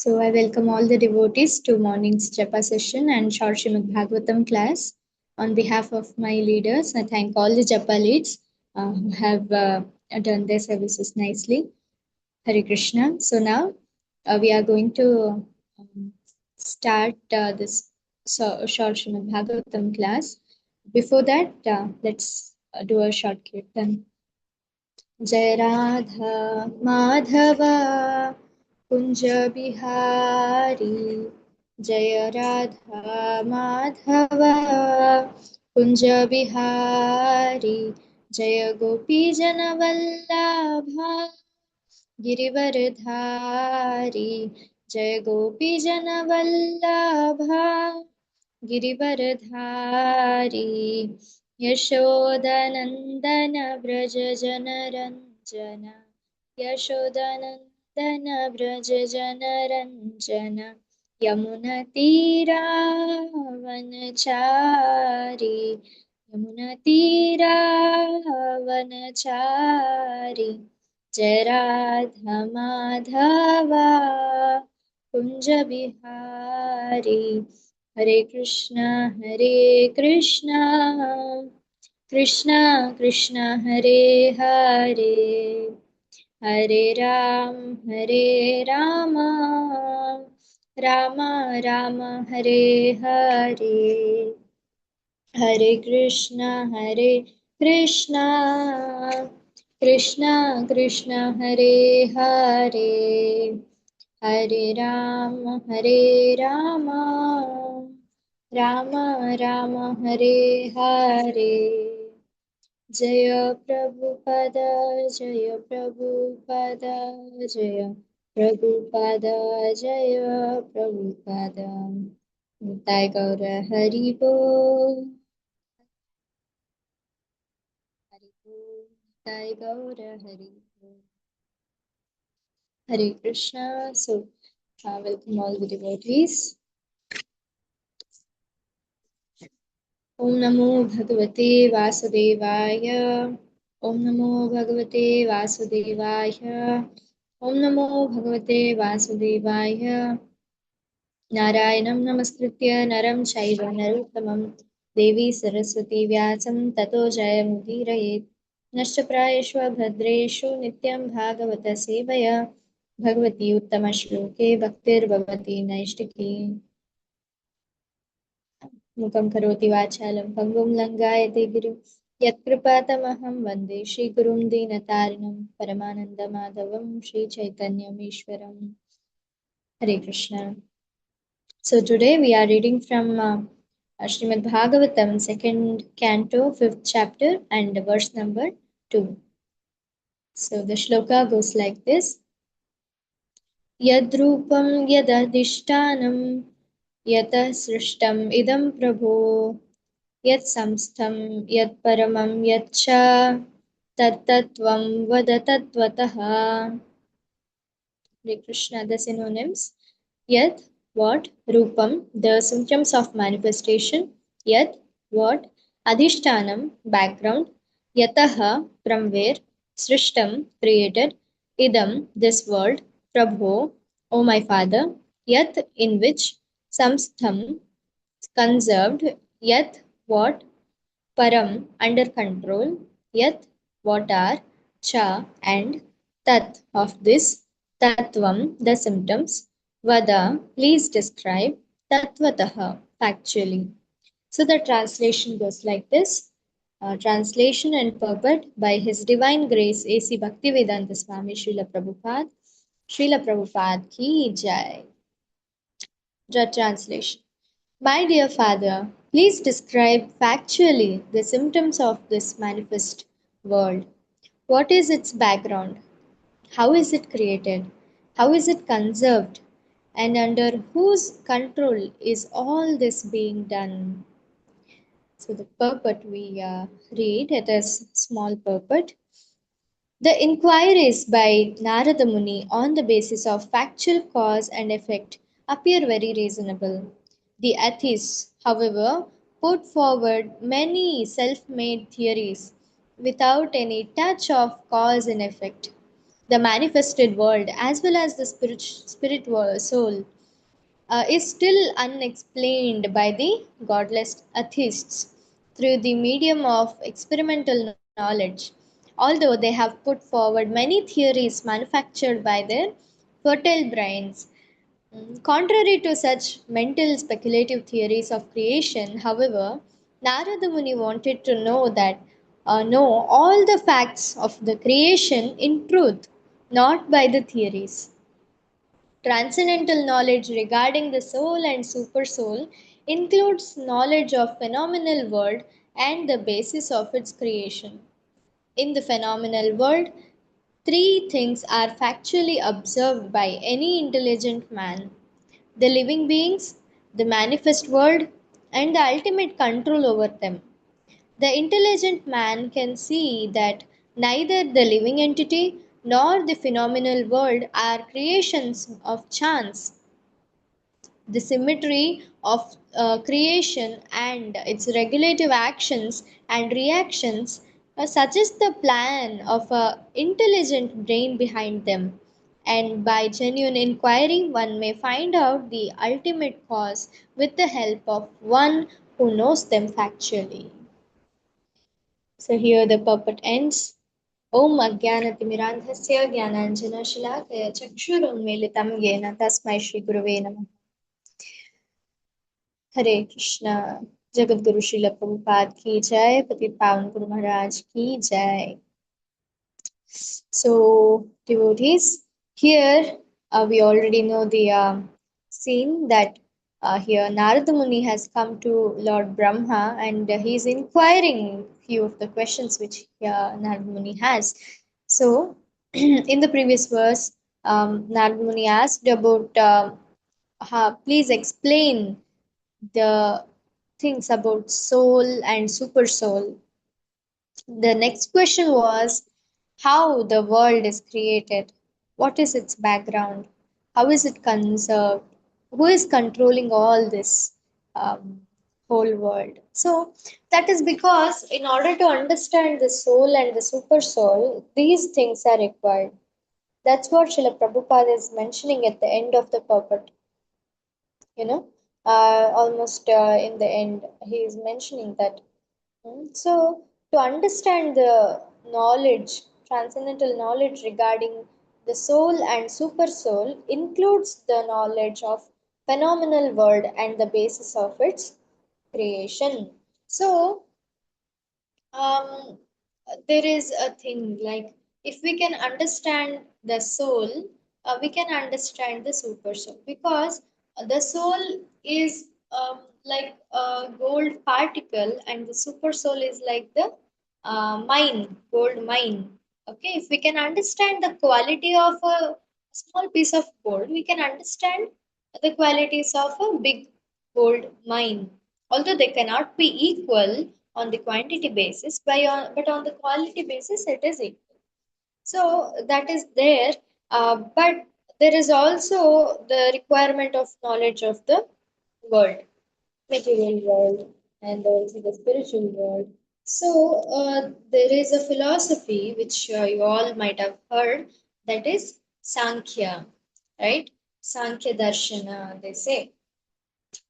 So I welcome all the devotees to morning's Japa session and short Srimad Bhagavatam class. On behalf of my leaders, I thank all the Japa leads who have done their services nicely. Hare Krishna. So now we are going to start this short Srimad Bhagavatam class. Before that, let's do a short kirtan. जय राधा माधव कुंज बिहारी जय राधा माधव कुंज बिहारी जय गोपी जन वल्लभा गिरिवरधारी जय गोपी जन वल्लभा गिरिवरधारी यशोदनन्दन व्रज जनरञ्जन यशोदनन्दन व्रज जनरञ्जन यमुनतीरावनचारी यमुनतीरावनचारी जय राधा माधवा कुंज बिहारी हरे कृष्णा कृष्णा कृष्णा हरे हरे हरे राम राम राम हरे हरे हरे कृष्णा कृष्णा कृष्णा हरे हरे हरे राम राम राम हरे हरे जय प्रभुपद जय प्रभुपद जय प्रभुपद जय प्रभुपद निताय गौर हरि बोल निताय गौर हरि बोल Hare Krishna. So welcome all the devotees. Om Namo Bhagavate Vasudevaya. Om Namo Bhagavate Vasudevaya. Om Namo Bhagavate Vasudevaya. Narayanam Namaskritya Naram Chaiva Narottamam Devi Saraswati Vyasam Tato Jayamudiraye Nashtaprayeshva Bhadreshu Nityam Bhagavata Sevaya Bhagavati Uttama Shloke Bhaktir Bhavati Naishtaki Mukam Karoti Vachalam Pangum Langayate Girim YatkripatamahamVande Shri Gurum Dinatarinam Paramananda Madhavam Shri Chaitanyam Ishwaram Hare Krishna. So today we are reading from Srimad Bhagavatam, second canto, fifth chapter, and verse number 2. So the shloka goes like this: Yadrupam yadadishtanam yatah srishtam idam prabho yat samstham yat paramam yatcha tattvam vadatattvataha. Hare Krishna. The synonyms: Yat, what, Rupam, the symptoms of manifestation, Yat, what, Adhishtanam, background, Yataha, from where, Srishtam, created, Idam, this world, Prabho, O my Father, Yat, in which, Samstham, conserved, Yat, what, Param, under control, Yat, what are, Cha, and Tat, of this, Tattvam, the symptoms, Vada, please describe, Tattvataha, factually. So the translation goes like this. Translation and purport by His Divine Grace A.C. Bhaktivedanta Swami Srila Prabhupada. Srila Prabhupada ki jai. The translation. My dear Father, please describe factually the symptoms of this manifest world. What is its background? How is it created? How is it conserved? And under whose control is all this being done? So the purport we read, it is small purport. The inquiries by Narada Muni on the basis of factual cause and effect appear very reasonable. The atheists, however, put forward many self-made theories without any touch of cause and effect. The manifested world, as well as the soul, is still unexplained by the godless atheists through the medium of experimental knowledge, although they have put forward many theories manufactured by their fertile brains. Contrary to such mental speculative theories of creation, however, Narada Muni wanted to know all the facts of the creation in truth, not by the theories. Transcendental knowledge regarding the soul and supersoul includes knowledge of phenomenal world and the basis of its creation. In the phenomenal world, three things are factually observed by any intelligent man: the living beings, the manifest world, and the ultimate control over them. The intelligent man can see that neither the living entity nor the phenomenal world are creations of chance. The symmetry of creation and its regulative actions and reactions suggest the plan of an intelligent brain behind them. And by genuine inquiry, one may find out the ultimate cause with the help of one who knows them factually. So here the puppet ends. Om Ajnanatimirandhasya Jnananjanashalakaya Chakshurunmilitam Yena Tasmai Shri Gurave Namaha. हरे कृष्णा। जगत गुरु श्रील प्रभुपाद की जय। पतित पावन गुरु महाराज की जय। So, devotees, here we already know the scene that here Narada Muni has come to Lord Brahma, and he is inquiring few of the questions which Narada Muni has. So, in the previous verse, Narada Muni asked about please explain the things about soul and super soul. The next question was how the world is created, what is its background, how is it conserved, who is controlling all this whole world. So that is because in order to understand the soul and the super soul, these things are required. That's what Srila Prabhupada is mentioning at the end of the purport. You know, almost in the end, he is mentioning that. So, to understand the knowledge, transcendental knowledge regarding the soul and super soul includes the knowledge of phenomenal world and the basis of its creation. So, um, there is a thing like if we can understand the soul, we can understand the super soul, because the soul is like a gold particle and the super soul is like the gold mine. Okay, if we can understand the quality of a small piece of gold, we can understand the qualities of a big gold mine, although they cannot be equal on the quantity basis, but on the quality basis it is equal. So that is there, but there is also the requirement of knowledge of the world, material world, and also the spiritual world. So there is a philosophy which you all might have heard, that is Sankhya, right? Sankhya Darshana, they say.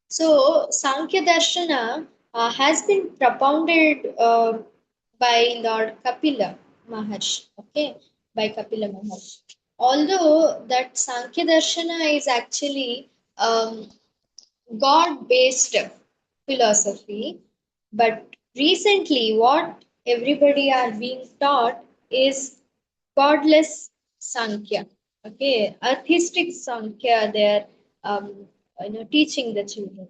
So, Sankhya Darshana has been propounded by Lord Kapila Maharshi, okay, by Kapila Maharshi. Although that Sankhya Darshana is actually God-based philosophy, but recently what everybody are being taught is godless Sankhya. Okay, atheistic Sankhya they're teaching the children,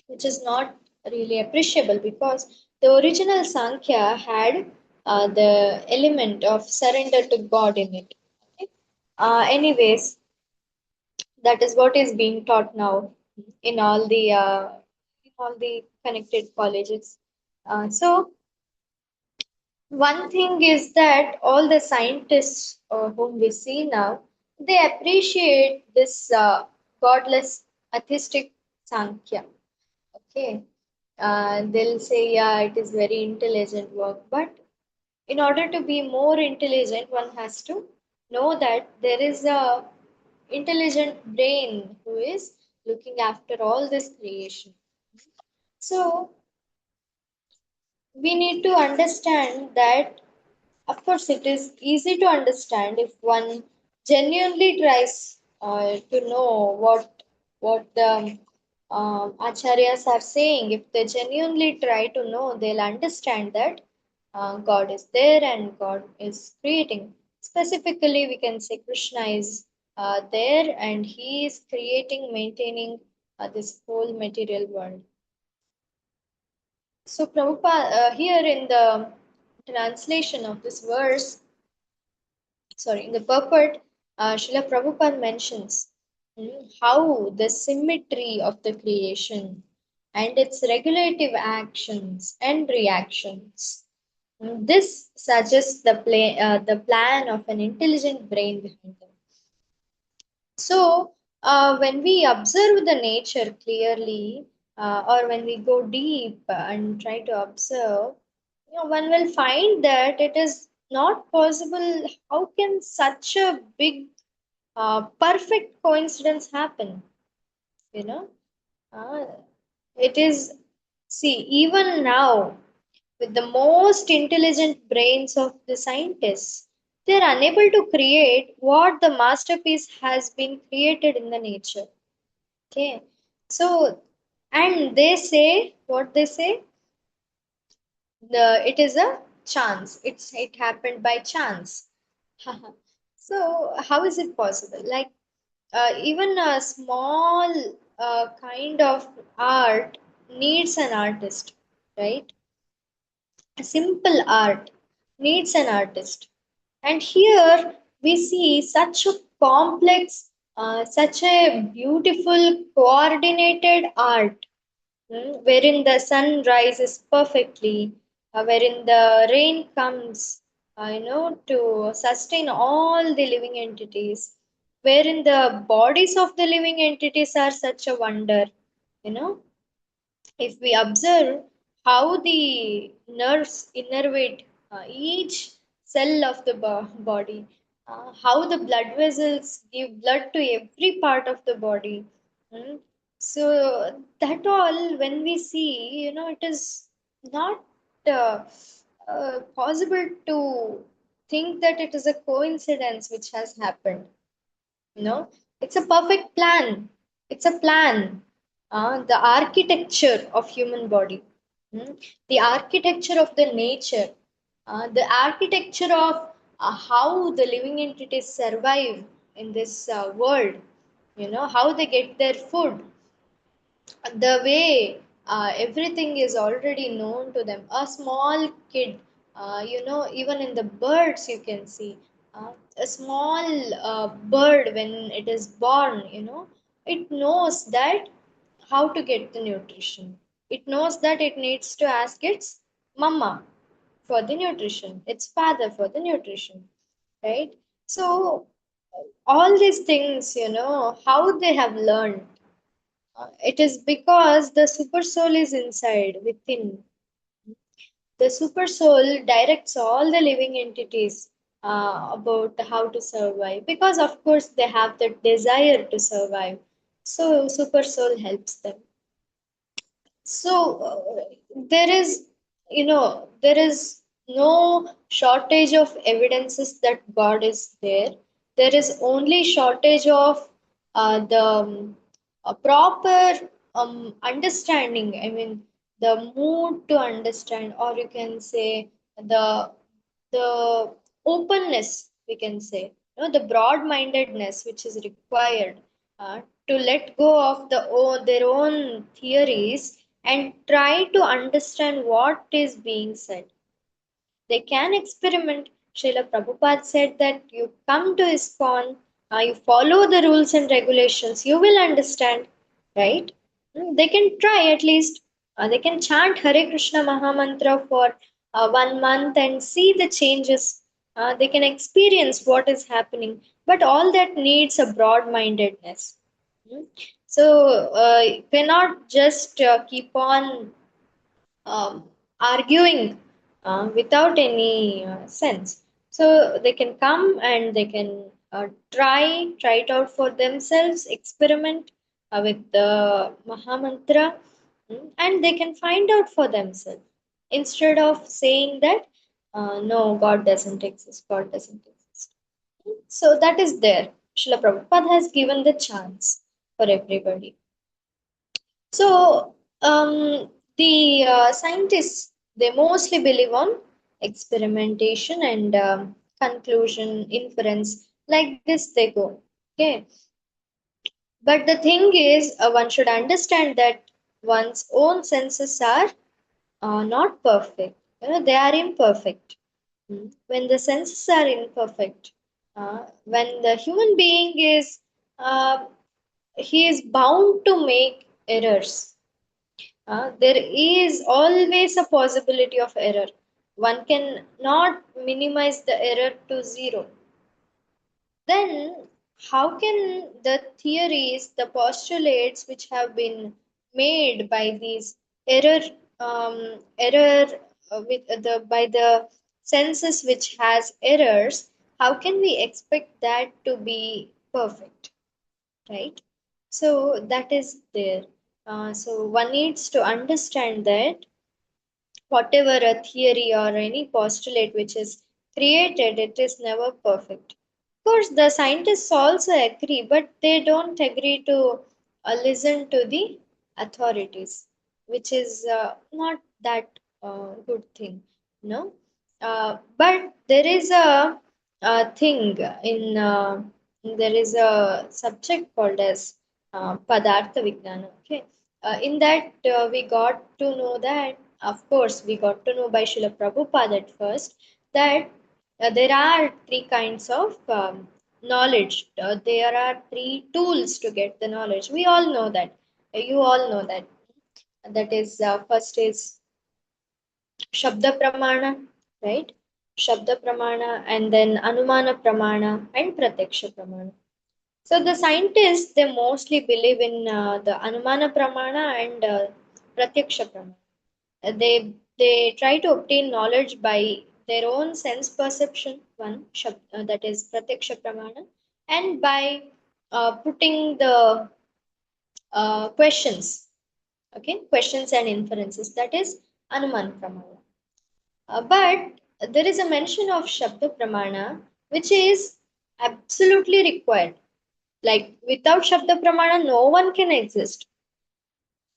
which is not really appreciable because the original Sankhya had the element of surrender to God in it. Okay? Anyways, that is what is being taught now in all the connected colleges. So one thing is that all the scientists whom we see now, they appreciate this godless atheistic Sankhya. Okay, they'll say, yeah, it is very intelligent work, but in order to be more intelligent, one has to know that there is a intelligent brain who is looking after all this creation. So we need to understand that, of course, it is easy to understand if one genuinely tries to know what the acharyas are saying. If they genuinely try to know, they'll understand that God is there and God is creating. Specifically, we can say Krishna is there and He is creating, maintaining this whole material world. So, Prabhupada, here in the translation of this verse, sorry, in the purport, Srila Prabhupada mentions how the symmetry of the creation and its regulative actions and reactions. This suggests the plan of an intelligent brain behind them. So, when we observe the nature clearly, or when we go deep and try to observe, one will find that it is not possible. How can such a big, perfect coincidence happen? You know, uh, it is. See, even now, with the most intelligent brains of the scientists, they are unable to create what the masterpiece has been created in the nature. Okay, so and they say what they say, the it is a chance. It happened by chance. So how is it possible? Like even a small kind of art needs an artist, right? A simple art needs an artist. And here we see such a complex, such a beautiful, coordinated art, wherein the sun rises perfectly, wherein the rain comes, to sustain all the living entities, wherein the bodies of the living entities are such a wonder, you know if we observe how the nerves innervate each cell of the body, how the blood vessels give blood to every part of the body. mm, So that all, when we see, it is not uh, possible to think that it is a coincidence which has happened. It's a perfect plan. It's a plan. The architecture of human body, the architecture of the nature, the architecture of how the living entities survive in this world, how they get their food, the way everything is already known to them. A small kid, even in the birds you can see, a small bird, when it is born, it knows that how to get the nutrition. It knows that it needs to ask its mama for the nutrition, its father for the nutrition, right? So all these things, how they have learned, it is because the super soul is inside, within. The super soul directs all the living entities about how to survive, because, of course, they have the desire to survive. So, super soul helps them. So there is no shortage of evidences that God is there. There is only shortage of the a proper understanding. I mean, the mood to understand, or you can say the the openness, we can say, the broad mindedness which is required to let go of their own theories and try to understand what is being said. They can experiment. Srila Prabhupada said that you come to ISKCON, you follow the rules and regulations, you will understand, right? They can try at least. They can chant Hare Krishna Mahamantra for 1 month and see the changes. They can experience what is happening. But all that needs a broad mindedness. Mm. So, you cannot just keep on um, arguing without any sense. So they can come and they can try it out for themselves, experiment with the Mahamantra, and they can find out for themselves instead of saying that no, God doesn't exist, God doesn't exist. So that is there. Srila Prabhupada has given the chance for everybody. So the scientists, they mostly believe on experimentation and conclusion, inference. Like this, they go. Okay, but the thing is, one should understand that one's own senses are not perfect. They are imperfect. When the senses are imperfect, when the human being is, uh, he is bound to make errors. There is always a possibility of error. One can not minimize the error to zero. Then, how can the theories, the postulates which have been made by these error with the by the senses which has errors, how can we expect that to be perfect, right? So that is there. So one needs to understand that whatever a theory or any postulate which is created, it is never perfect. Of course, the scientists also agree, but they don't agree to listen to the authorities, which is not that good thing, no. But there is a thing in there is a subject called as Padartha Vijnana. Okay, in that we got to know that, of course, we got to know by Srila Prabhupada at first that there are three kinds of knowledge. There are three tools to get the knowledge. We all know that. You all know that. That is, first is Shabda Pramana, right? Shabda Pramana, and then Anumana Pramana and Pratyaksha Pramana. So the scientists, they mostly believe in the Anumana Pramana and Pratyaksha Pramana. They try to obtain knowledge by their own sense perception, one that is Pratyaksha Pramana, and by putting the questions, okay, questions and inferences, that is Anuman Pramana. But there is a mention of Shabda Pramana, which is absolutely required. Like without Shabda Pramana, no one can exist.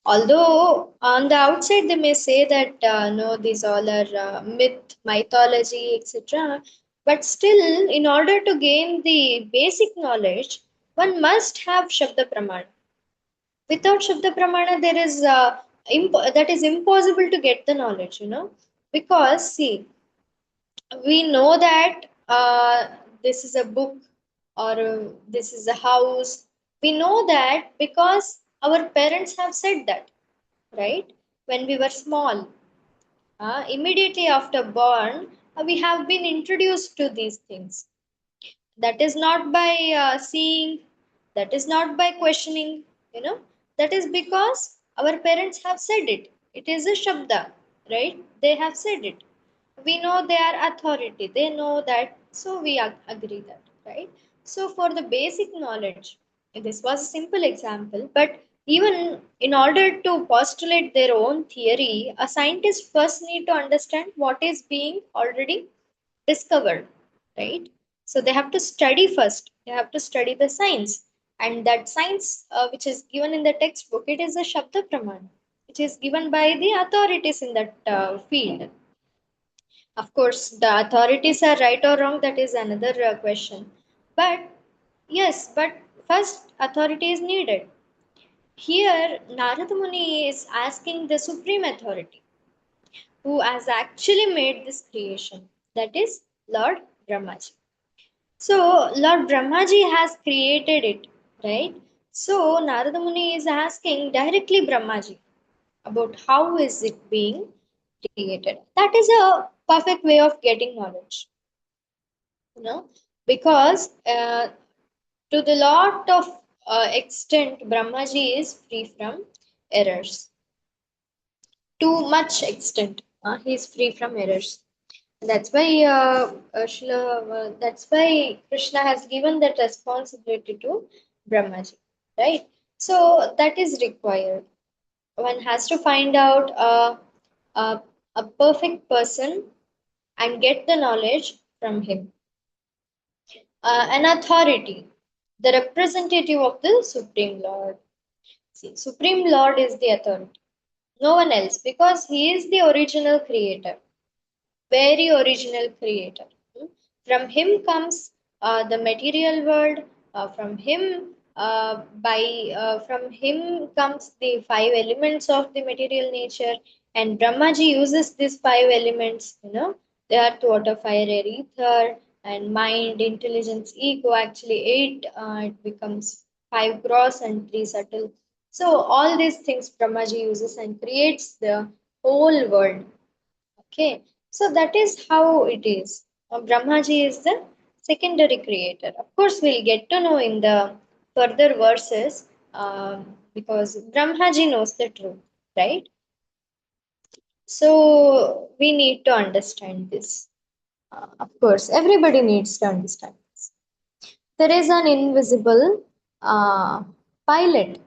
Although on the outside they may say that no, these all are myth, mythology, etc. But still, in order to gain the basic knowledge, one must have Shabda Pramana. Without Shabda Pramana, there is that is impossible to get the knowledge. Because see, we know that this is a book or this is a house. We know that because our parents have said that, right? When we were small, immediately after born, we have been introduced to these things. That is not by seeing, that is not by questioning, you know, that is because our parents have said it. It is a Shabda, right? They have said it. We know they are authority, they know that, so we agree that, right? So for the basic knowledge, this was a simple example, but even in order to postulate their own theory, a scientist first need to understand what is being already discovered, right? So they have to study first, they have to study the science, and that science which is given in the textbook, it is a Shabda Pramana, which is given by the authorities in that field. Of course, the authorities are right or wrong, that is another question. But yes, but first authority is needed. Here, Narada Muni is asking the supreme authority who has actually made this creation, that is Lord Brahmaji. So, Lord Brahmaji has created it, right? So, Narada Muni is asking directly Brahmaji about how is it being created. That is a perfect way of getting knowledge, you know, because to the lot of extent, Brahmaji is free from errors. To much extent, he is free from errors. That's why that's why Krishna has given that responsibility to Brahmaji, right? So that is required. One has to find out a perfect person and get the knowledge from him. An authority, the representative of the Supreme Lord. See, Supreme Lord is the authority, no one else, because he is the original creator, very original creator. Hmm? From him comes the material world. From him comes the five elements of the material nature, and Brahmaji uses these five elements. They are water, fire, air, ether, and mind, intelligence, ego. Actually, eight. It becomes five gross and three subtle. So all these things Brahmaji uses and creates the whole world. Okay, so that is how it is. Brahmaji is the secondary creator. Of course, we'll get to know in the further verses because Brahmaji knows the truth, right? So we need to understand this. Of course, everybody needs to understand this. There is an invisible uh, pilot,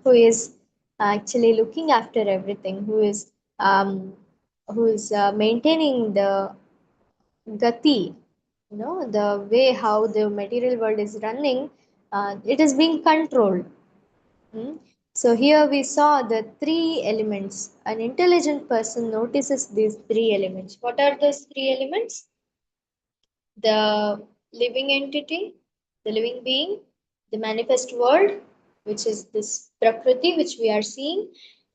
who is actually looking after everything, who is maintaining the gati, the way how the material world is running. It is being controlled. Hmm? So here we saw the three elements. An intelligent person notices these three elements. What are those three elements? The living entity, the living being, the manifest world, which is this prakriti which we are seeing,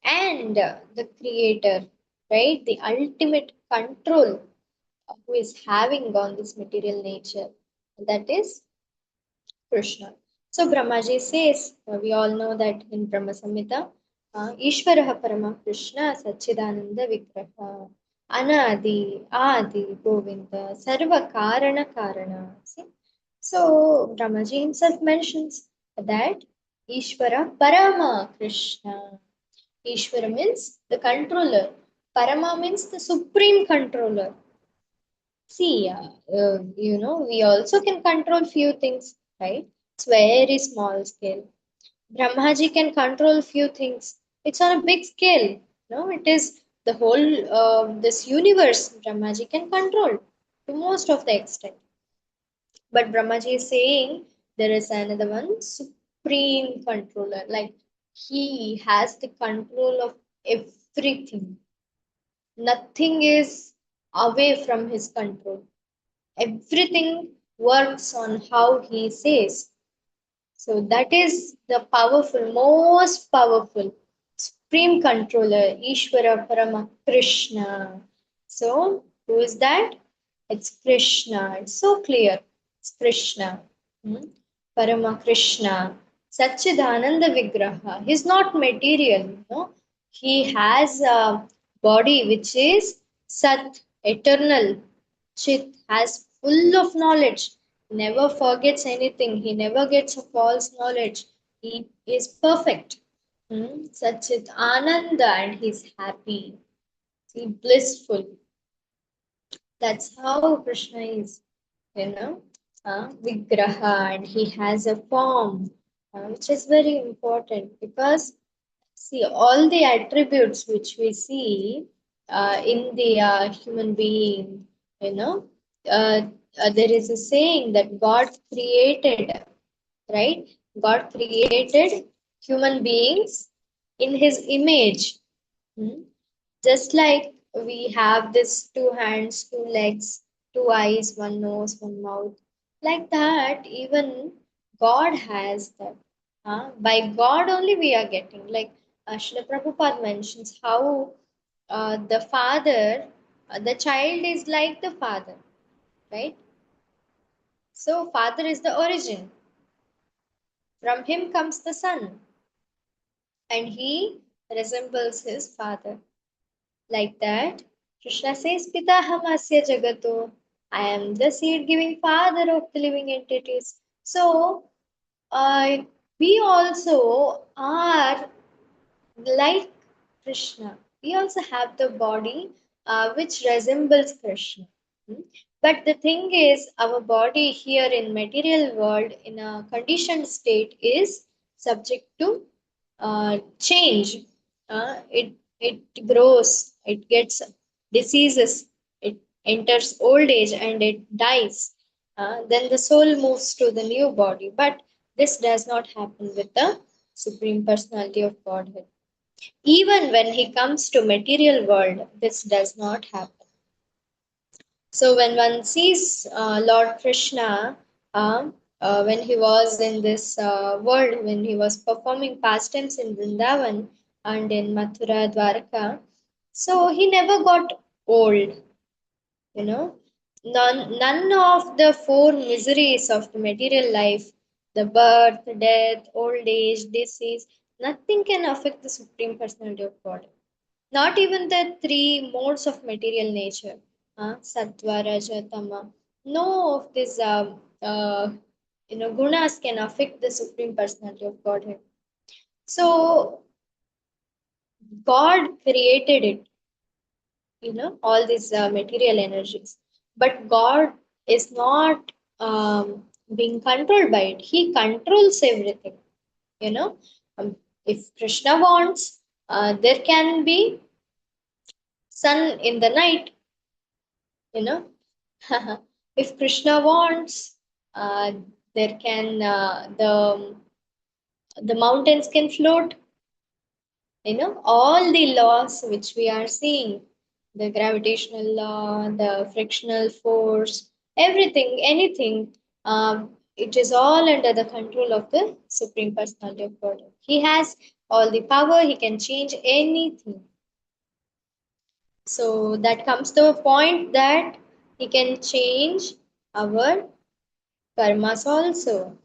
and the creator, right? The ultimate control who is having on this material nature. That is Krishna. So Brahmaji says, we all know that in Brahma Samhita, Ishvaraha Parama Krishna Sachidananda Vigraha Anadi Adi Govinda Sarva Karana Karana. See? So Brahmaji himself mentions that Ishvara Parama Krishna. Ishvara means the controller. Parama means the supreme controller. See, we also can control few things, right? It's very small scale. Brahmaji can control few things. It's on a big scale. No, it is the whole this universe. Brahmaji can control to most of the extent. But Brahmaji is saying there is another one, supreme controller. Like he has the control of everything. Nothing is away from his control. Everything works on how he says. So that is the powerful, most powerful, supreme controller, Ishvara Parama Krishna. So who is that? It's Krishna. It's so clear. It's Krishna. Hmm? Parama Krishna. Satchidananda Vigraha. He's not material. He has a body which is Sat, eternal. Chit has full of knowledge, never forgets anything, he never gets a false knowledge. He is perfect. Sachit Ananda, and he's happy, he blissful. That's how Krishna is, Vigraha, and he has a form, which is very important because see all the attributes which we see in the human being, you know, uh, there is a saying that God created, right? God created human beings in His image. Hmm? Just like we have this two hands, two legs, two eyes, one nose, one mouth. Like that, even God has that. By God only we are getting. Like Srila Prabhupada mentions how the father, the child is like the father, right? So, father is the origin. From him comes the son, and he resembles his father. Like that, Krishna says, Pitahamasya Jagato. I am the seed giving father of the living entities. So, uh, we also are like Krishna. We also have the body which resembles Krishna. Hmm. But the thing is, our body here in material world, in a conditioned state, is subject to change. It grows, it gets diseases, it enters old age, and it dies. Then the soul moves to the new body. But this does not happen with the Supreme Personality of Godhead. Even when he comes to material world, this does not happen. So when one sees Lord Krishna, when he was in this world, when he was performing pastimes in Vrindavan and in Mathura, Dwarka, so he never got old. You know, none of the four miseries of the material life, the birth, death, old age, disease, nothing can affect the Supreme Personality of God. Not even the three modes of material nature, sattva, raja, tama. No of these gunas can affect the Supreme Personality of Godhead. So God created it, all these material energies. But God is not being controlled by it. He controls everything, you know. If Krishna wants, there can be sun in the night, you know. If Krishna wants, uh, there can the mountains can float. All the laws which we are seeing, the gravitational law, the frictional force, everything, anything, it is all under the control of the Supreme Personality of God. He has all the power. He can change anything. So that comes to a point that he can change our karmas also.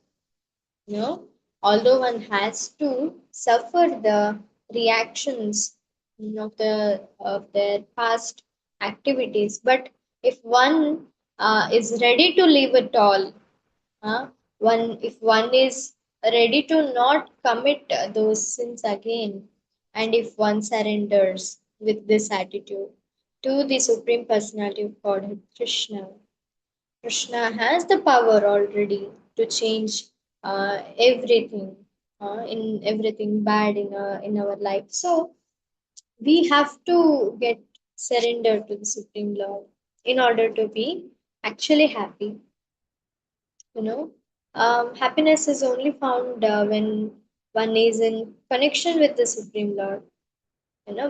Although one has to suffer the reactions of their past activities, but if one is ready to leave it all, one if one is ready to not commit those sins again, and if one surrenders with this attitude to the Supreme Personality of Godhead, Krishna has the power already to change everything, in everything bad in our life. So we have to get surrendered to the Supreme Lord in order to be actually happy. You know, happiness is only found when one is in connection with the Supreme Lord.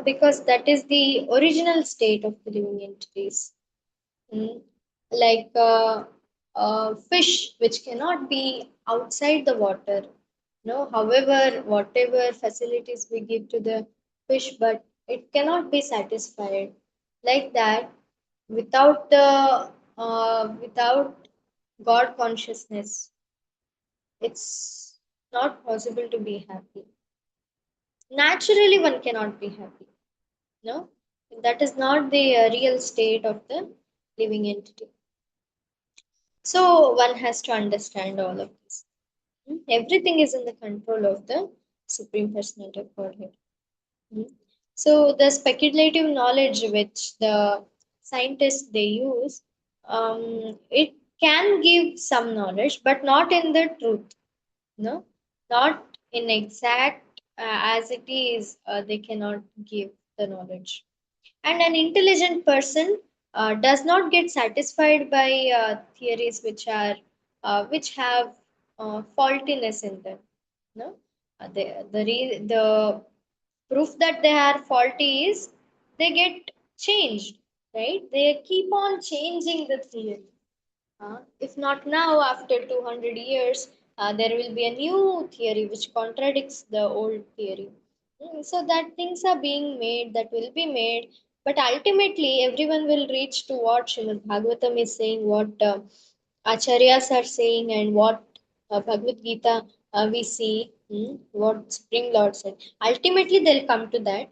Because that is the original state of the living entities. Mm. Like fish which cannot be outside the water. However, whatever facilities we give to the fish, but it cannot be satisfied. Like that, without God consciousness, it's not possible to be happy. Naturally, one cannot be happy. No, that is not the real state of the living entity. So one has to understand all of this. Everything is in the control of the Supreme Personality of Godhead. Mm. So the speculative knowledge which the scientists they use, it can give some knowledge, but not in the truth. No, not in exact as it is. They cannot give the knowledge. And an intelligent person does not get satisfied by theories which have faultiness in them. No, the proof that they are faulty is they get changed, right? They keep on changing the theory. If not now, after 200 years, there will be a new theory which contradicts the old theory. So that things are being made, that will be made, but ultimately everyone will reach to what Srimad Bhagavatam is saying, what Acharyas are saying, and what Bhagavad Gita we see, what Supreme Lord said. Ultimately, they'll come to that,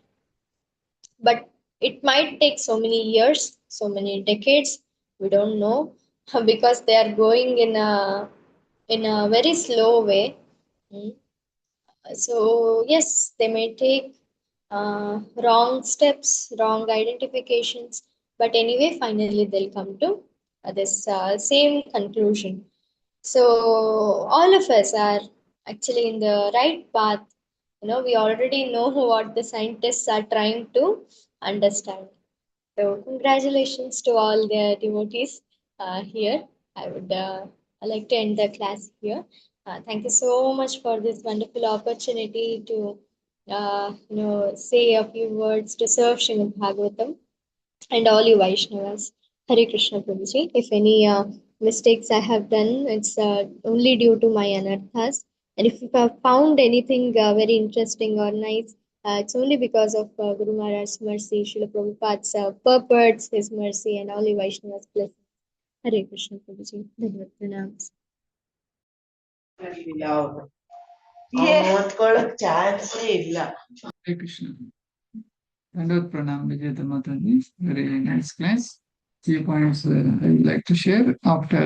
but it might take so many years, so many decades. We don't know because they are going in a very slow way. Mm. So yes, they may take wrong steps, wrong identifications, but anyway, finally they'll come to this same conclusion. So all of us are actually in the right path. We already know what the scientists are trying to understand. So congratulations to all the devotees here. I would like to end the class here. Thank you so much for this wonderful opportunity to say a few words to serve Srimad Bhagavatam and all you Vaishnavas. Hare Krishna Prabhuji. If any mistakes I have done, it's only due to my anarthas. And if you have found anything very interesting or nice, it's only because of Guru Maharaj's mercy, Srila Prabhupada's purports, his mercy, and all you Vaishnavas' blessings. Hare Krishna Prabhuji. Dhanyavad pranams. ಚಾನ್ಸೇ ಇಲ್ಲ. Hare Krishna. Dandavad pranam Vijetha Mataji. Very nice class. Few points I would like to share after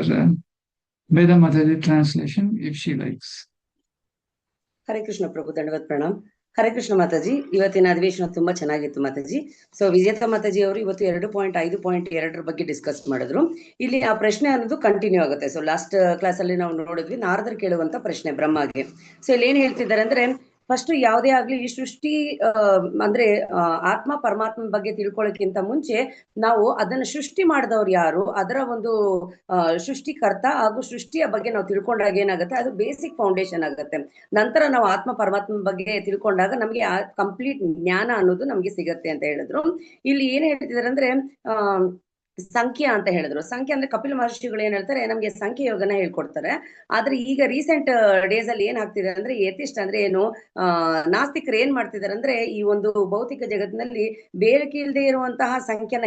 Veda Mataji translation, if she likes. Hare Krishna ಪ್ರಭು, ದಂಡವತ್ ಪ್ರಣಾಮ್. ಹರೇ ಕೃಷ್ಣ ಮಾತಾಜಿ, ಇವತ್ತಿನ ಅಧಿವೇಶನ ತುಂಬಾ ಚೆನ್ನಾಗಿತ್ತು Mataji. So ವಿಜೇತ ಮಾತಾಜಿ ಅವರು ಇವತ್ತು 2.5.2 ಬಗ್ಗೆ ಡಿಸ್ಕಸ್ ಮಾಡಿದ್ರು. ಇಲ್ಲಿ ಆ ಪ್ರಶ್ನೆ ಅನ್ನೋದು ಕಂಟಿನ್ಯೂ ಆಗುತ್ತೆ. ಸೊ ಲಾಸ್ಟ್ ಕ್ಲಾಸ್ ಅಲ್ಲಿ ನಾವು ನೋಡಿದ್ವಿ ನಾರದರು ಕೇಳುವಂತ ಪ್ರಶ್ನೆ ಬ್ರಹ್ಮಗೆ. ಸೊ ಇಲ್ಲಿ ಏನ್ ಹೇಳ್ತಿದ್ದಾರೆ ಅಂದ್ರೆ, ಫಸ್ಟ್ ಯಾವುದೇ ಆಗ್ಲಿ ಈ ಸೃಷ್ಟಿ ಅಂದ್ರೆ ಆತ್ಮ ಪರಮಾತ್ಮ ಬಗ್ಗೆ ತಿಳ್ಕೊಳ್ಳೋಕ್ಕಿಂತ ಮುಂಚೆ ನಾವು ಅದನ್ನ ಸೃಷ್ಟಿ ಮಾಡಿದವ್ರು ಯಾರು, ಅದರ ಒಂದು ಸೃಷ್ಟಿಕರ್ತ ಹಾಗೂ ಸೃಷ್ಟಿಯ ಬಗ್ಗೆ ನಾವು ತಿಳ್ಕೊಂಡಾಗ ಏನಾಗುತ್ತೆ, ಅದು ಬೇಸಿಕ್ ಫೌಂಡೇಶನ್ ಆಗುತ್ತೆ. ನಂತರ ನಾವು ಆತ್ಮ ಪರಮಾತ್ಮ ಬಗ್ಗೆ ತಿಳ್ಕೊಂಡಾಗ ನಮ್ಗೆ ಕಂಪ್ಲೀಟ್ ಜ್ಞಾನ ಅನ್ನೋದು ನಮ್ಗೆ ಸಿಗತ್ತೆ ಅಂತ ಹೇಳಿದ್ರು. ಇಲ್ಲಿ ಏನ್ ಹೇಳ್ತಿದಾರೆ ಅಂದ್ರೆ ಸಂಖ್ಯಾ ಅಂತ ಹೇಳಿದ್ರು. ಸಂಖ್ಯೆ ಅಂದ್ರೆ ಕಪಿಲ ಮಹರ್ಷಿಗಳು ಏನ್ ಹೇಳ್ತಾರೆ, ನಮ್ಗೆ ಸಂಖ್ಯೆ ಯೋಗನ ಹೇಳ್ಕೊಡ್ತಾರೆ. ಆದ್ರೆ ಈಗ ರೀಸೆಂಟ್ ಡೇಸ್ ಅಲ್ಲಿ ಏನ್ ಆಗ್ತಿದೆ ಅಂದ್ರೆ ಏತಿಸ್ಟ್ ಅಂದ್ರೆ ಏನು, ನಾಸ್ತಿಕರು ಏನ್ ಮಾಡ್ತಿದಾರೆ ಅಂದ್ರೆ ಈ ಒಂದು ಭೌತಿಕ ಜಗತ್ತಿನಲ್ಲಿ ಬೇರೆ ಇಲ್ಲದೆ ಇರುವಂತಹ ಸಂಖ್ಯೆ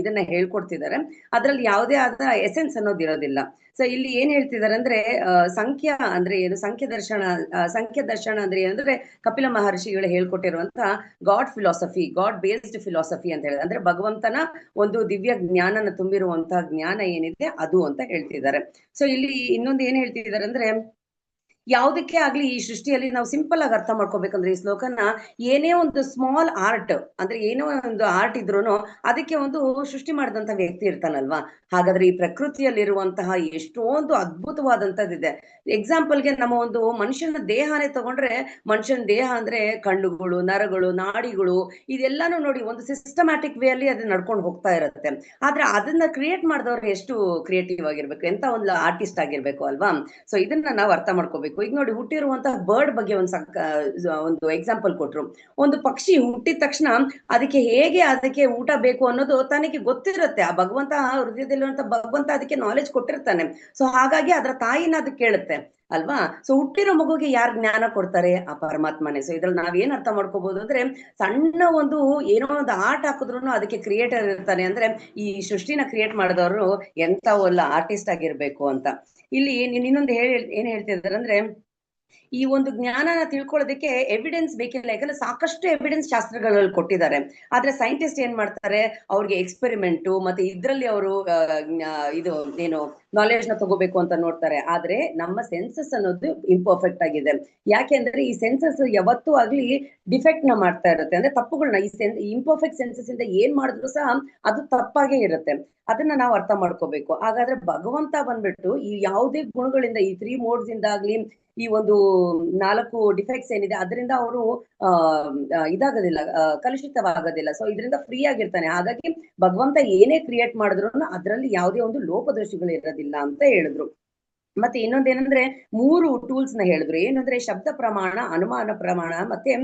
ಇದನ್ನ ಹೇಳ್ಕೊಡ್ತಿದ್ದಾರೆ. ಅದ್ರಲ್ಲಿ ಯಾವುದೇ ಆದ ಎಸೆನ್ಸ್ ಅನ್ನೋದು ಇರೋದಿಲ್ಲ. ಸೊ ಇಲ್ಲಿ ಏನ್ ಹೇಳ್ತಿದಾರೆ ಅಂದ್ರೆ ಸಂಖ್ಯಾ ಅಂದ್ರೆ ಏನು, ಸಂಖ್ಯೆ ದರ್ಶನ ಅಂದ್ರೆ ಏನಂದ್ರೆ ಕಪಿಲ ಮಹರ್ಷಿಗಳು ಹೇಳ್ಕೊಟ್ಟಿರುವಂತಹ god philosophy, god based philosophy ಅಂತ ಹೇಳಿದ್ರೆ, ಅಂದ್ರೆ ಭಗವಂತನ ಒಂದು ದಿವ್ಯ ಜ್ಞಾನನ ತುಂಬಿರುವಂತಹ ಜ್ಞಾನ ಏನಿದೆ ಅದು ಅಂತ ಹೇಳ್ತಿದ್ದಾರೆ. ಸೊ ಇಲ್ಲಿ ಇನ್ನೊಂದು ಏನ್ ಹೇಳ್ತಿದ್ದಾರೆ ಅಂದ್ರೆ, ಯಾವುದಕ್ಕೆ ಆಗ್ಲಿ ಈ ಸೃಷ್ಟಿಯಲ್ಲಿ ನಾವು ಸಿಂಪಲ್ ಆಗಿ ಅರ್ಥ ಮಾಡ್ಕೋಬೇಕಂದ್ರೆ ಈ ಶ್ಲೋಕನ, ಏನೇ ಒಂದು ಸ್ಮಾಲ್ ಆರ್ಟ್ ಅಂದ್ರೆ ಏನೋ ಒಂದು ಆರ್ಟ್ ಇದ್ರೂನು ಅದಕ್ಕೆ ಒಂದು ಸೃಷ್ಟಿ ಮಾಡಿದಂತ ವ್ಯಕ್ತಿ ಇರ್ತಾನಲ್ವಾ. ಹಾಗಾದ್ರೆ ಈ ಪ್ರಕೃತಿಯಲ್ಲಿರುವಂತಹ ಎಷ್ಟೊಂದು ಅದ್ಭುತವಾದಂತದ್ದಿದೆ. ಎಕ್ಸಾಂಪಲ್ಗೆ ನಮ್ಮ ಒಂದು ಮನುಷ್ಯನ ದೇಹನೇ ತಗೊಂಡ್ರೆ, ಮನುಷ್ಯನ ದೇಹ ಅಂದ್ರೆ ಕಣ್ಣುಗಳು, ನರಗಳು, ನಾಡಿಗಳು, ಇದೆಲ್ಲಾನು ನೋಡಿ ಒಂದು ಸಿಸ್ಟಮ್ಯಾಟಿಕ್ ವೇ ಅಲ್ಲಿ ಅದು ನಡ್ಕೊಂಡು ಹೋಗ್ತಾ ಇರುತ್ತೆ. ಆದ್ರೆ ಅದನ್ನ ಕ್ರಿಯೇಟ್ ಮಾಡಿದವ್ರು ಎಷ್ಟು ಕ್ರಿಯೇಟಿವ್ ಆಗಿರ್ಬೇಕು, ಎಂತ ಒಂದು ಆರ್ಟಿಸ್ಟ್ ಆಗಿರ್ಬೇಕು ಅಲ್ವಾ. ಸೊ ಇದನ್ನ ನಾವು ಅರ್ಥ ಮಾಡ್ಕೋಬೇಕು. ಈಗ ನೋಡಿ, ಹುಟ್ಟಿರುವಂತಹ ಬರ್ಡ್ ಬಗ್ಗೆ ಒಂದು ಎಕ್ಸಾಂಪಲ್ ಕೊಟ್ರು. ಒಂದು ಪಕ್ಷಿ ಹುಟ್ಟಿದ ತಕ್ಷಣ ಅದಕ್ಕೆ ಊಟ ಬೇಕು ಅನ್ನೋದು ತನಗೆ ಗೊತ್ತಿರುತ್ತೆ. ಆ ಭಗವಂತ ಹೃದಯದಲ್ಲಿರುವಂತ ಭಗವಂತ ಅದಕ್ಕೆ ನಾಲೆಜ್ ಕೊಟ್ಟಿರ್ತಾನೆ. ಸೊ ಹಾಗಾಗಿ ಅದರ ತಾಯಿನ ಅದಕ್ಕೆ ಕೇಳುತ್ತೆ ಅಲ್ವಾ. ಸೊ ಹುಟ್ಟಿರೋ ಮಗುಗೆ ಯಾರು ಜ್ಞಾನ ಕೊಡ್ತಾರೆ, ಆ ಪರಮಾತ್ಮನೇ. ಸೊ ಇದ್ರಲ್ಲಿ ನಾವೇನ್ ಅರ್ಥ ಮಾಡ್ಕೋಬಹುದು ಅಂದ್ರೆ, ಸಣ್ಣ ಒಂದು ಏನೋ ಒಂದು ಆರ್ಟ್ ಹಾಕಿದ್ರು ಅದಕ್ಕೆ ಕ್ರಿಯೇಟರ್ ಇರ್ತಾನೆ. ಅಂದ್ರೆ ಈ ಸೃಷ್ಟಿನ ಕ್ರಿಯೇಟ್ ಮಾಡಿದವರು ಎಂತ ಒಳ್ಳ ಆರ್ಟಿಸ್ಟ್ ಆಗಿರ್ಬೇಕು ಅಂತ. ಇಲ್ಲಿ ಇನ್ನೊಂದು ಏನ್ ಹೇಳ್ತಿದ್ದಾರೆ ಅಂದ್ರೆ, ಈ ಒಂದು ಜ್ಞಾನನ ತಿಳ್ಕೊಳ್ಳೋದಕ್ಕೆ ಎವಿಡೆನ್ಸ್ ಬೇಕಿಲ್ಲ. ಯಾಕಂದ್ರೆ ಸಾಕಷ್ಟು ಎವಿಡೆನ್ಸ್ ಶಾಸ್ತ್ರಗಳಲ್ಲಿ ಕೊಟ್ಟಿದ್ದಾರೆ. ಆದ್ರೆ ಸೈಂಟಿಸ್ಟ್ ಏನ್ ಮಾಡ್ತಾರೆ, ಅವ್ರಿಗೆ ಎಕ್ಸ್ಪೆರಿಮೆಂಟು ಮತ್ತೆ ಇದ್ರಲ್ಲಿ ಅವರು ಇದು ಏನು ನಾಲೆಜ್ ನ ತಗೋಬೇಕು ಅಂತ ನೋಡ್ತಾರೆ. ಆದ್ರೆ ನಮ್ಮ ಸೆನ್ಸಸ್ ಅನ್ನೋದು ಇಂಪರ್ಫೆಕ್ಟ್ ಆಗಿದೆ. ಯಾಕೆಂದ್ರೆ ಈ ಸೆನ್ಸಸ್ ಯಾವತ್ತೂ ಆಗ್ಲಿ ಡಿಫೆಕ್ಟ್ ನ ಮಾಡ್ತಾ ಇರುತ್ತೆ. ಅಂದ್ರೆ ತಪ್ಪುಗಳನ್ನ ಈ ಇಂಪರ್ಫೆಕ್ಟ್ ಸೆನ್ಸಸ್ ಇಂದ ಏನ್ ಮಾಡಿದ್ರು ಸಹ ಅದು ತಪ್ಪಾಗೇ ಇರುತ್ತೆ. ಅದನ್ನ ನಾವು ಅರ್ಥ ಮಾಡ್ಕೋಬೇಕು. ಹಾಗಾದ್ರೆ ಭಗವಂತ ಬಂದ್ಬಿಟ್ಟು ಈ ಯಾವುದೇ ಗುಣಗಳಿಂದ, ಈ 3 ಮೋಡ್ಸ್ ಇಂದ ಆಗ್ಲಿ, ಈ ಒಂದು 4 ಡಿಫೆಕ್ಟ್ಸ್ ಏನಿದೆ ಅದರಿಂದ ಅವರು ಇದಾಗೋದಿಲ್ಲ, ಕಲುಷಿತವಾಗೋದಿಲ್ಲ. ಸೊ ಇದರಿಂದ ಫ್ರೀ ಆಗಿರ್ತಾನೆ. ಹಾಗಾಗಿ ಭಗವಂತ ಏನೇ ಕ್ರಿಯೇಟ್ ಮಾಡಿದ್ರು ಅದರಲ್ಲಿ ಯಾವುದೇ ಒಂದು ಲೋಪದೋಷಗಳು ಇರೋದಿಲ್ಲ ಅಂತ ಹೇಳಿದ್ರು. ಮತ್ತೆ ಇನ್ನೊಂದೇನಂದ್ರೆ 3 ಟೂಲ್ಸ್ ನ ಹೇಳಿದ್ರು. ಏನಂದ್ರೆ ಶಬ್ದ ಪ್ರಮಾಣ, ಅನುಮಾನ ಪ್ರಮಾಣ ಮತ್ತೆ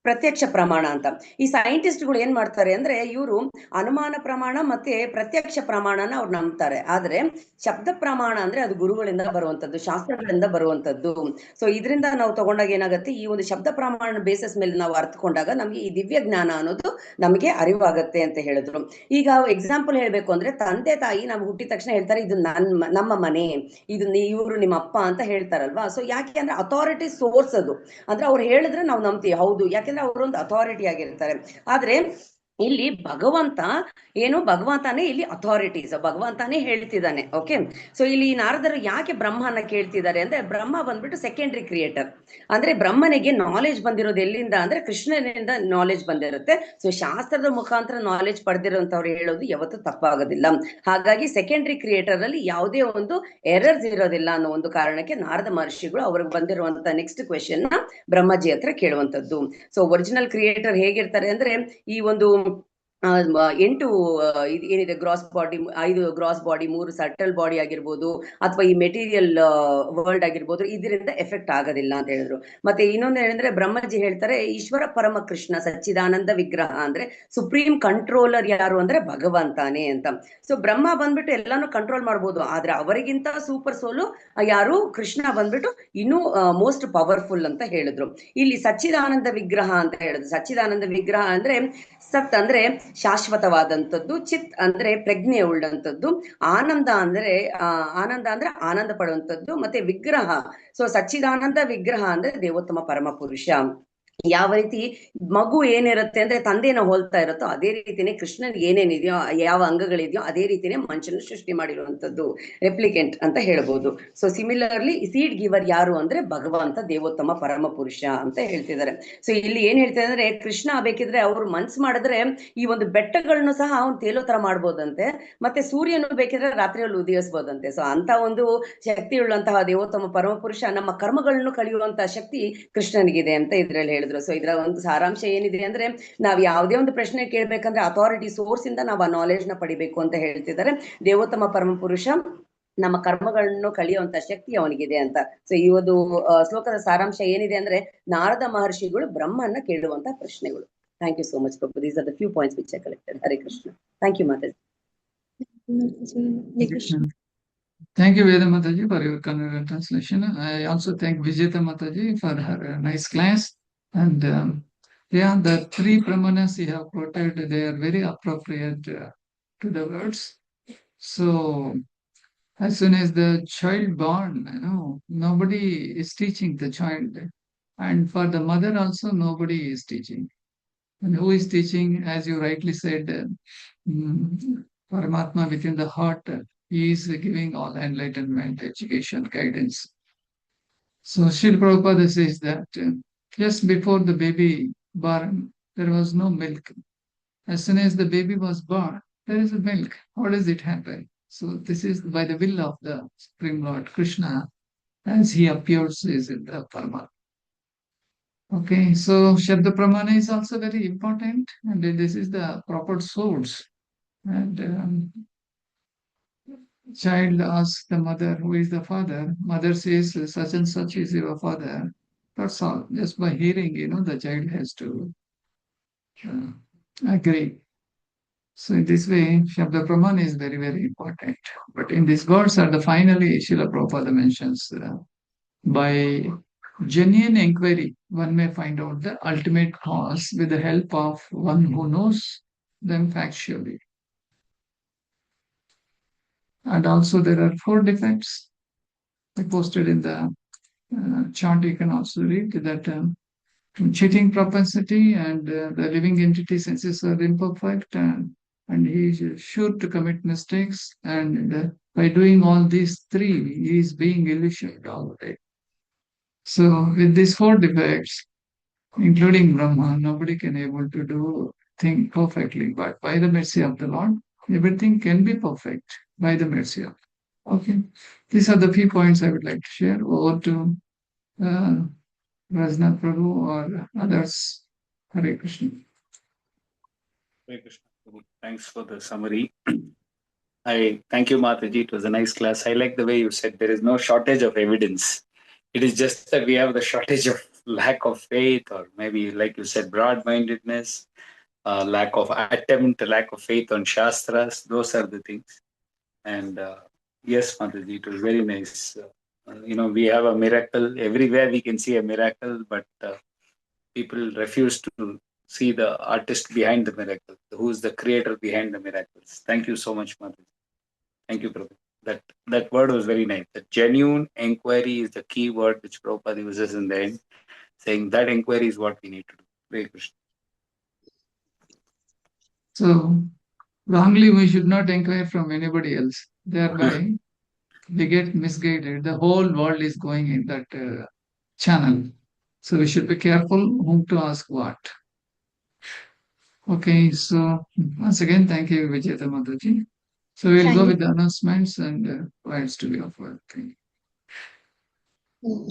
ಪ್ರತ್ಯಕ್ಷ ಪ್ರಮಾಣ ಅಂತ. ಈ ಸೈಂಟಿಸ್ಟ್ಗಳು ಏನ್ ಮಾಡ್ತಾರೆ ಅಂದ್ರೆ, ಇವರು ಅನುಮಾನ ಪ್ರಮಾಣ ಮತ್ತೆ ಪ್ರತ್ಯಕ್ಷ ಪ್ರಮಾಣನ ಅವ್ರು ನಂಬ್ತಾರೆ. ಆದ್ರೆ ಶಬ್ದ ಪ್ರಮಾಣ ಅಂದ್ರೆ ಅದು ಗುರುಗಳಿಂದ ಬರುವಂತದ್ದು, ಶಾಸ್ತ್ರಗಳಿಂದ ಬರುವಂತದ್ದು. ಸೊ ಇದರಿಂದ ನಾವು ತಗೊಂಡಾಗ ಏನಾಗುತ್ತೆ, ಈ ಒಂದು ಶಬ್ದ ಪ್ರಮಾಣ ಬೇಸಿಸ್ ಮೇಲೆ ನಾವು ಅರ್ಥಕೊಂಡಾಗ ನಮ್ಗೆ ಈ ದಿವ್ಯ ಜ್ಞಾನ ಅನ್ನೋದು ನಮಗೆ ಅರಿವಾಗತ್ತೆ ಅಂತ ಹೇಳಿದ್ರು. ಈಗ ಎಕ್ಸಾಂಪಲ್ ಹೇಳ್ಬೇಕು ಅಂದ್ರೆ, ತಂದೆ ತಾಯಿ ನಾವು ಹುಟ್ಟಿದ ತಕ್ಷಣ ಹೇಳ್ತಾರೆ, ಇದು ನಮ್ಮ ಮನೆ, ಇದು ಇವರು ನಿಮ್ಮ ಅಪ್ಪ ಅಂತ ಹೇಳ್ತಾರಲ್ವಾ. ಸೊ ಯಾಕೆ ಅಂದ್ರೆ ಅಥಾರಿಟಿ ಸೋರ್ಸ್ ಅದು. ಅಂದ್ರೆ ಅವ್ರು ಹೇಳಿದ್ರೆ ನಾವು ನಂಬ್ತೀವಿ. ಹೌದು, ಯಾಕೆಂದ್ರೆ ಅವರೊಂದು ಅಥಾರಿಟಿ ಆಗಿರ್ತಾರೆ. ಆದ್ರೆ ಇಲ್ಲಿ ಭಗವಂತ ಏನು, ಭಗವಂತನೇ ಇಲ್ಲಿ ಅಥಾರಿಟೀಸ್, ಭಗವಂತನೇ ಹೇಳ್ತಿದ್ದಾನೆ. ಓಕೆ, ಸೊ ಇಲ್ಲಿ ನಾರದರು ಯಾಕೆ ಬ್ರಹ್ಮನ ಕೇಳ್ತಿದ್ದಾರೆ ಅಂದ್ರೆ, ಬ್ರಹ್ಮ ಬಂದ್ಬಿಟ್ಟು ಸೆಕೆಂಡ್ರಿ ಕ್ರಿಯೇಟರ್. ಅಂದ್ರೆ ಬ್ರಹ್ಮನಿಗೆ ನಾಲೆಜ್ ಬಂದಿರೋದು ಎಲ್ಲಿಂದ ಅಂದ್ರೆ ಕೃಷ್ಣನಿಂದ ನಾಲೆಜ್ ಬಂದಿರುತ್ತೆ. ಸೊ ಶಾಸ್ತ್ರದ ಮುಖಾಂತರ ನಾಲೆಜ್ ಪಡೆದಿರುವಂತವ್ರು ಹೇಳೋದು ಯಾವತ್ತೂ ತಪ್ಪಾಗೋದಿಲ್ಲ. ಹಾಗಾಗಿ ಸೆಕೆಂಡ್ರಿ ಕ್ರಿಯೇಟರ್ ಅಲ್ಲಿ ಯಾವುದೇ ಒಂದು ಎರರ್ಸ್ ಇರೋದಿಲ್ಲ ಅನ್ನೋ ಒಂದು ಕಾರಣಕ್ಕೆ ನಾರದ ಮಹರ್ಷಿಗಳು ಅವ್ರಿಗೆ ಬಂದಿರುವಂತ ನೆಕ್ಸ್ಟ್ ಕ್ವೆಶನ್ ನ ಬ್ರಹ್ಮಜಿ ಹತ್ರ ಕೇಳುವಂತದ್ದು. ಸೊ ಒರಿಜಿನಲ್ ಕ್ರಿಯೇಟರ್ ಹೇಗಿರ್ತಾರೆ ಅಂದ್ರೆ, ಈ ಒಂದು 8 ಏನಿದೆ gross body, 5 gross body, 3 subtle body ಆಗಿರ್ಬೋದು, ಅಥವಾ ಈ ಮೆಟೀರಿಯಲ್ ವರ್ಲ್ಡ್ ಆಗಿರ್ಬೋದು, ಇದರಿಂದ ಎಫೆಕ್ಟ್ ಆಗೋದಿಲ್ಲ ಅಂತ ಹೇಳಿದ್ರು. ಮತ್ತೆ ಇನ್ನೊಂದು ಏನಂದ್ರೆ, ಬ್ರಹ್ಮಜಿ ಹೇಳ್ತಾರೆ ಈಶ್ವರ ಪರಮ ಕೃಷ್ಣ ಸಚ್ಚಿದಾನಂದ ವಿಗ್ರಹ ಅಂದ್ರೆ ಸುಪ್ರೀಂ ಕಂಟ್ರೋಲರ್ ಯಾರು ಅಂದ್ರೆ ಭಗವಂತಾನೆ ಅಂತ. ಸೊ ಬ್ರಹ್ಮ ಬಂದ್ಬಿಟ್ಟು ಎಲ್ಲಾನು ಕಂಟ್ರೋಲ್ ಮಾಡ್ಬೋದು, ಆದ್ರೆ ಅವರಿಗಿಂತ ಸೂಪರ್ ಸೋಲು ಯಾರು, ಕೃಷ್ಣ ಬಂದ್ಬಿಟ್ಟು ಇನ್ನೂ ಮೋಸ್ಟ್ ಪವರ್ಫುಲ್ ಅಂತ ಹೇಳಿದ್ರು. ಇಲ್ಲಿ ಸಚ್ಚಿದಾನಂದ ವಿಗ್ರಹ ಅಂತ ಹೇಳಿದ್ರು. ಸಚ್ಚಿದಾನಂದ ವಿಗ್ರಹ ಅಂದ್ರೆ ಸತ್ ಅಂದ್ರೆ ಶಾಶ್ವತವಾದಂಥದ್ದು, ಚಿತ್ ಅಂದ್ರೆ ಪ್ರಜ್ಞೆ ಉಳ್ಳಂಥದ್ದು, ಆನಂದ ಅಂದ್ರೆ ಆನಂದ ಪಡುವಂಥದ್ದು, ಮತ್ತೆ ವಿಗ್ರಹ, ಸೊ ಸಚ್ಚಿದಾನಂದ ವಿಗ್ರಹ ಅಂದ್ರೆ ದೇವೋತ್ತಮ ಪರಮ ಪುರುಷ. ಯಾವ ರೀತಿ ಮಗು ಏನಿರುತ್ತೆ ಅಂದ್ರೆ ತಂದೆನ ಹೋಲ್ತಾ ಇರುತ್ತೋ, ಅದೇ ರೀತಿನೇ ಕೃಷ್ಣನ್ ಏನೇನಿದೆಯೋ, ಯಾವ ಅಂಗಗಳಿದೆಯೋ ಅದೇ ರೀತಿನೇ ಮನುಷ್ಯನ ಸೃಷ್ಟಿ ಮಾಡಿರುವಂತದ್ದು, ರೆಪ್ಲಿಕೆಂಟ್ ಅಂತ ಹೇಳ್ಬೋದು. ಸೊ ಸಿಮಿಲರ್ಲಿ ಸೀಡ್ ಗಿವರ್ ಯಾರು ಅಂದ್ರೆ ಭಗವಂತ, ದೇವೋತ್ತಮ ಪರಮ ಪುರುಷ ಅಂತ ಹೇಳ್ತಿದ್ದಾರೆ. ಸೊ ಇಲ್ಲಿ ಏನ್ ಹೇಳ್ತಿದ್ದಾರೆ ಅಂದ್ರೆ, ಕೃಷ್ಣ ಬೇಕಿದ್ರೆ ಅವ್ರು ಮನ್ಸ್ ಮಾಡಿದ್ರೆ ಈ ಒಂದು ಬೆಟ್ಟಗಳನ್ನು ಸಹ ಅವ್ನು ತೇಲೋ ತರ ಮಾಡ್ಬೋದಂತೆ, ಮತ್ತೆ ಸೂರ್ಯನು ಬೇಕಿದ್ರೆ ರಾತ್ರಿಯಲ್ಲಿ ಉದಯಿಸ್ಬೋದಂತೆ. ಸೊ ಅಂತ ಒಂದು ಶಕ್ತಿ ಉಳ್ಳಂತಹ ದೇವೋತ್ತಮ ಪರಮ ಪುರುಷ ನಮ್ಮ ಕರ್ಮಗಳನ್ನು ಕಳೆಯುವಂತಹ ಶಕ್ತಿ ಕೃಷ್ಣನಿಗಿದೆ ಅಂತ ಇದ್ರಲ್ಲಿ ಹೇಳಿದ್ರು. ಸೊ ಇದರ ಒಂದು ಸಾರಾಂಶ ಏನಿದೆ ಅಂದ್ರೆ, ನಾವ್ ಯಾವುದೇ ಒಂದು ಪ್ರಶ್ನೆ ಕೇಳ್ಬೇಕಂದ್ರೆ ಅಥಾರಿಟಿ ಸೋರ್ಸ್ ಇಂದ ನಾವು ಆ ನಾಲೆಜ್ ನ ಪಡಿಬೇಕು ಅಂತ ಹೇಳ್ತಿದ್ದಾರೆ. ದೇವೋತ್ತಮ ಪರಮ ಪುರುಷ ನಮ್ಮ ಕರ್ಮಗಳನ್ನು ಕಳೆಯುವಂತ ಶಕ್ತಿ ಅವನಿಗಿದೆ ಅಂತ. ಸೊ ಈ ಒಂದು ಶ್ಲೋಕದ ಸಾರಾಂಶ ಏನಿದೆ ಅಂದ್ರೆ, ನಾರದ ಮಹರ್ಷಿಗಳು ಬ್ರಹ್ಮನ್ನ ಕೇಳುವಂತ ಪ್ರಶ್ನೆಗಳು. Thank you so much Prabhu. These are the few points which I collected. Hare Krishna. Thank you, Mataji. Thank you, Veda Mataji, for your Kannada translation. I also thank Vijetha Mataji for her nice class. And yeah, the 3 pramanas you have quoted, they are very appropriate to the words. So as soon as the child born, nobody is teaching the child. And for the mother also, nobody is teaching. And who is teaching? As you rightly said, Paramatma within the heart, he is giving all enlightenment, education, guidance. So Srila Prabhupada says that just before the baby born, there was no milk. As soon as the baby was born, there is a milk. How does it happen? So this is by the will of the Supreme Lord Krishna, as he appears is in the Paramatma. Okay, so Shabda Pramana is also very important, and this is the proper source. And child asks the mother, who is the father? Mother says, such and such is your father. That's all. Just by hearing, the child has to agree. So in this way, Shabda Pramana is very, very important. But in these words are the finally, Srila Prabhupada mentions, by genuine inquiry, one may find out the ultimate cause with the help of one who knows them factually. And also there are 4 defects I posted in the chart. You can also read that cheating propensity and the living entity senses are imperfect, and he is sure to commit mistakes. And by doing all these 3, he is being illusioned all day. So with these 4 defects, including Brahma, nobody can able to do thing perfectly. But by the mercy of the Lord, everything can be perfect by the mercy of. Okay, these are the few points I would like to share. Over to Rajnath Prabhu or others. Hare Krishna. Hare Krishna Prabhu. Thanks for the summary. I thank you, Mataji. It was a nice class. I like the way you said there is no shortage of evidence. It is just that we have the shortage of lack of faith, or maybe, like you said, broad-mindedness, lack of attempt, lack of faith on Shastras. Those are the things. And yes, Mataji, it was very nice. We have a miracle. Everywhere we can see a miracle, but people refuse to see the artist behind the miracle, who is the creator behind the miracles. Thank you so much, Mataji. Thank you, Prabhu. That word was very nice. The genuine inquiry is the key word which Prabhupada uses in the end, saying that inquiry is what we need to do. Hare Krishna. So wrongly, we should not inquire from anybody else. Thereby, we get misguided. The whole world is going in that channel. So we should be careful whom to ask what. Okay, so once again, thank you, Vijetha Mataji. So we'll go Thank with the announcements and rights to be offered. Okay. you.